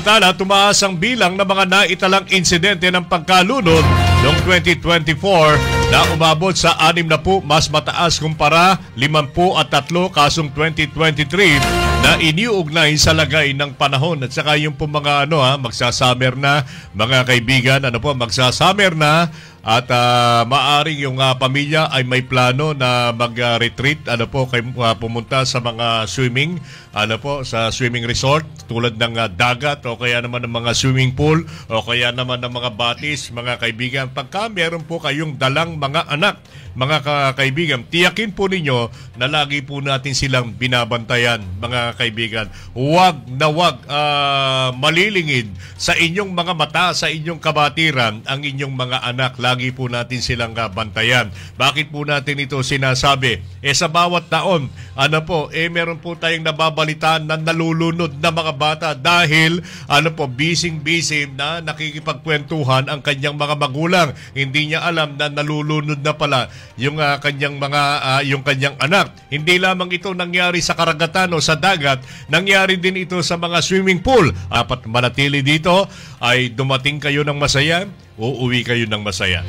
Samantala, tumaas ang bilang ng mga naitalang insidente ng pagkalunod noong 2024 na umabot sa 60, mas mataas kumpara 53 kasong 2023 na iniuugnay sa lagay ng panahon. At saka yung po mga magsasummer na, mga kaibigan, magsasummer na. At maaring yung pamilya ay may plano na mag-retreat, pumunta sa mga swimming, sa swimming resort tulad ng dagat o kaya naman ng mga swimming pool o kaya naman ng mga batis, mga kaibigan. Pagka meron po kayong dalang mga anak, mga kaibigan, tiyakin po ninyo na lagi po natin silang binabantayan, mga kaibigan. Huwag na huwag malilingid sa inyong mga mata, sa inyong kabatiran, ang inyong mga anak. Lagi po natin silang bantayan. Bakit po natin ito sinasabi? Sa bawat taon, meron po tayong nababalitaan na nalulunod na mga bata dahil busy na nakikipagkwentuhan ang kanyang mga magulang. Hindi niya alam na nalulunod na pala yung kanyang anak. Hindi lamang ito nangyari sa karagatan o sa dagat, nangyari din ito sa mga swimming pool. Apat manatili dito ay dumating kayo ng masaya, uuwi kayo ng masaya.